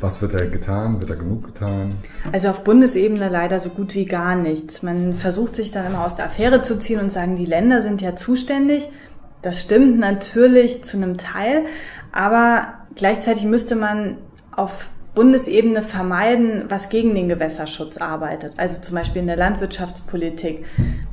Was wird da getan? Wird da genug getan? Also auf Bundesebene leider so gut wie gar nichts. Man versucht sich dann immer aus der Affäre zu ziehen und sagen, die Länder sind ja zuständig. Das stimmt natürlich zu einem Teil, aber gleichzeitig müsste man auf Bundesebene vermeiden, was gegen den Gewässerschutz arbeitet. Also zum Beispiel in der Landwirtschaftspolitik.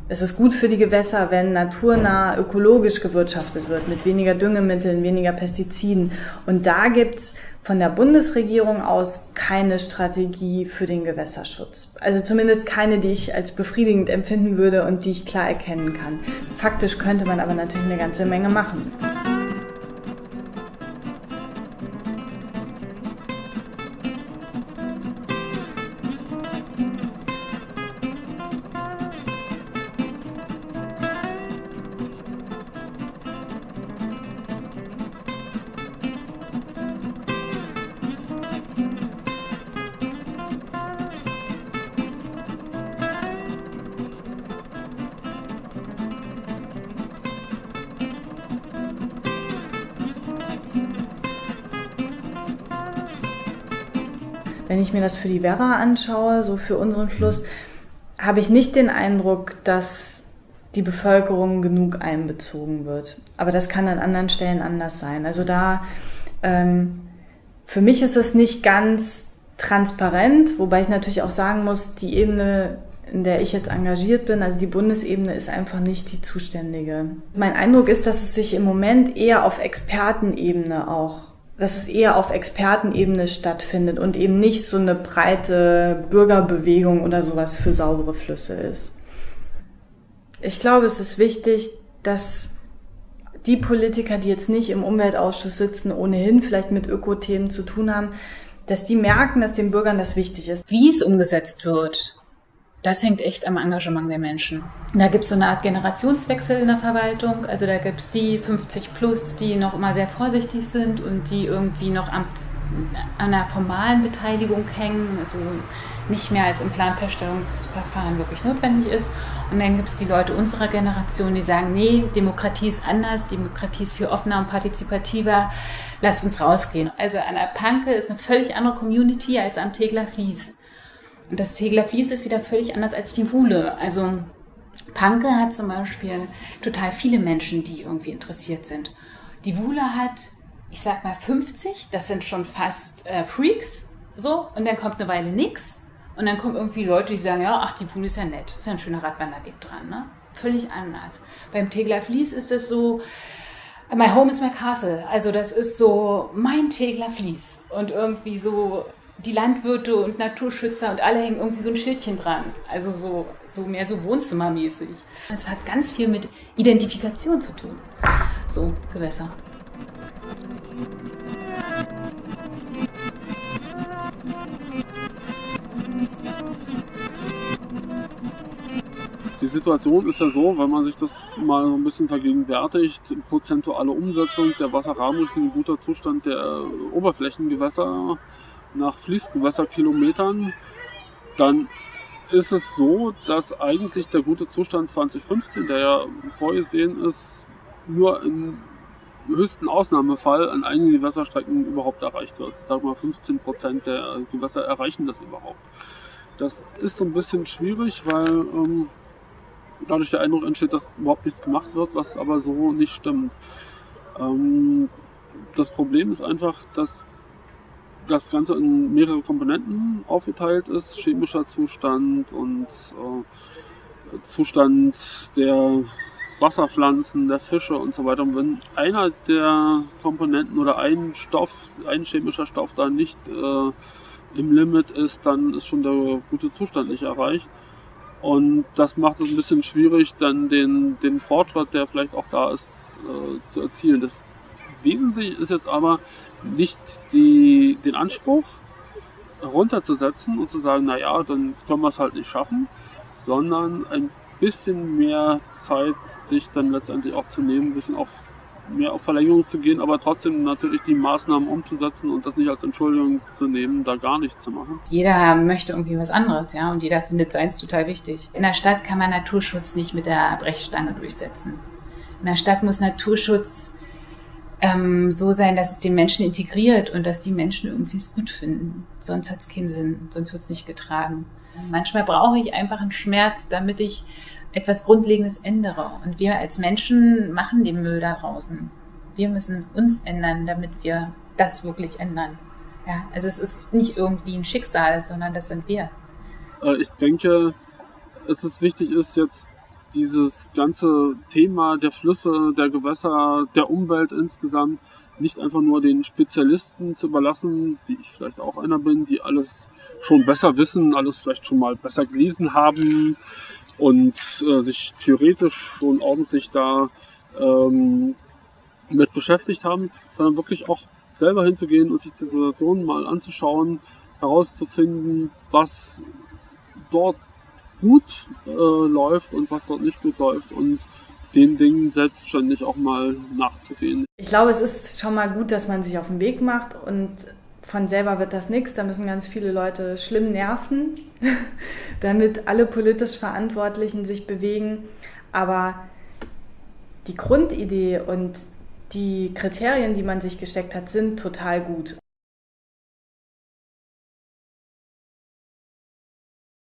Es ist gut für die Gewässer, wenn naturnah ökologisch gewirtschaftet wird, mit weniger Düngemitteln, weniger Pestiziden. Und da gibt's von der Bundesregierung aus keine Strategie für den Gewässerschutz. Also zumindest keine, die ich als befriedigend empfinden würde und die ich klar erkennen kann. Faktisch könnte man aber natürlich eine ganze Menge machen. Wenn ich mir das für die Werra anschaue, so für unseren Fluss, habe ich nicht den Eindruck, dass die Bevölkerung genug einbezogen wird. Aber das kann an anderen Stellen anders sein. Also da, für mich ist es nicht ganz transparent, wobei ich natürlich auch sagen muss, die Ebene, in der ich jetzt engagiert bin, also die Bundesebene, ist einfach nicht die zuständige. Mein Eindruck ist, dass es sich im Moment eher auf Expertenebene stattfindet und eben nicht so eine breite Bürgerbewegung oder sowas für saubere Flüsse ist. Ich glaube, es ist wichtig, dass die Politiker, die jetzt nicht im Umweltausschuss sitzen, ohnehin vielleicht mit Ökothemen zu tun haben, dass die merken, dass den Bürgern das wichtig ist. Wie es umgesetzt wird, das hängt echt am Engagement der Menschen. Da gibt es so eine Art Generationswechsel in der Verwaltung. Also da gibt es die 50 plus, die noch immer sehr vorsichtig sind und die irgendwie noch an einer formalen Beteiligung hängen, also nicht mehr als im Planfeststellungsverfahren wirklich notwendig ist. Und dann gibt es die Leute unserer Generation, die sagen, nee, Demokratie ist anders, Demokratie ist viel offener und partizipativer, lasst uns rausgehen. Also an der Panke ist eine völlig andere Community als am Tegeler Fließ. Und das Tegeler Fließ ist wieder völlig anders als die Wuhle. Also Panke hat zum Beispiel total viele Menschen, die irgendwie interessiert sind. Die Wuhle hat, ich sag mal 50, das sind schon fast Freaks, so, und dann kommt eine Weile nix. Und dann kommen irgendwie Leute, die sagen, ja, ach, die Wuhle ist ja nett, ist ja ein schöner Radwanderweg dran, ne? Völlig anders. Beim Tegeler Fließ ist es so, my home is my castle. Also das ist so mein Tegeler Fließ. Und irgendwie so die Landwirte und Naturschützer und alle hängen irgendwie so ein Schildchen dran. Also so mehr so wohnzimmermäßig. Es hat ganz viel mit Identifikation zu tun. So, Gewässer. Die Situation ist ja so, wenn man sich das mal so ein bisschen vergegenwärtigt, prozentuale Umsetzung der Wasserrahmenrichtlinie, guter Zustand der Oberflächengewässer nach Fließgewässerkilometern, dann ist es so, dass eigentlich der gute Zustand 2015, der ja vorgesehen ist, nur im höchsten Ausnahmefall an einigen Gewässerstrecken überhaupt erreicht wird. Ich sage mal 15% der Gewässer erreichen das überhaupt. Das ist so ein bisschen schwierig, weil dadurch der Eindruck entsteht, dass überhaupt nichts gemacht wird, was aber so nicht stimmt. Das Problem ist einfach, dass das Ganze in mehrere Komponenten aufgeteilt ist, chemischer Zustand und Zustand der Wasserpflanzen, der Fische und so weiter. Und wenn einer der Komponenten oder ein chemischer Stoff da nicht im Limit ist, dann ist schon der gute Zustand nicht erreicht. Und das macht es ein bisschen schwierig, dann den Fortschritt, der vielleicht auch da ist, zu erzielen. Das Wesentliche ist jetzt aber nicht den Anspruch runterzusetzen und zu sagen, naja, dann können wir es halt nicht schaffen, sondern ein bisschen mehr Zeit sich dann letztendlich auch zu nehmen, ein bisschen mehr auf Verlängerung zu gehen, aber trotzdem natürlich die Maßnahmen umzusetzen und das nicht als Entschuldigung zu nehmen, da gar nichts zu machen. Jeder möchte irgendwie was anderes, ja, und jeder findet seins total wichtig. In der Stadt kann man Naturschutz nicht mit der Brechstange durchsetzen. In der Stadt muss Naturschutz so sein, dass es den Menschen integriert und dass die Menschen irgendwie es gut finden. Sonst hat es keinen Sinn, sonst wird es nicht getragen. Manchmal brauche ich einfach einen Schmerz, damit ich etwas Grundlegendes ändere. Und wir als Menschen machen den Müll da draußen. Wir müssen uns ändern, damit wir das wirklich ändern. Ja, also es ist nicht irgendwie ein Schicksal, sondern das sind wir. Ich denke, es ist wichtig, ist jetzt dieses ganze Thema der Flüsse, der Gewässer, der Umwelt insgesamt nicht einfach nur den Spezialisten zu überlassen, wie ich vielleicht auch einer bin, die alles schon besser wissen, alles vielleicht schon mal besser gelesen haben und sich theoretisch schon ordentlich da mit beschäftigt haben, sondern wirklich auch selber hinzugehen und sich die Situation mal anzuschauen, herauszufinden, was dort gut läuft und was dort nicht gut läuft und den Dingen selbstständig auch mal nachzugehen. Ich glaube, es ist schon mal gut, dass man sich auf den Weg macht und von selber wird das nichts. Da müssen ganz viele Leute schlimm nerven, damit alle politisch Verantwortlichen sich bewegen. Aber die Grundidee und die Kriterien, die man sich gesteckt hat, sind total gut.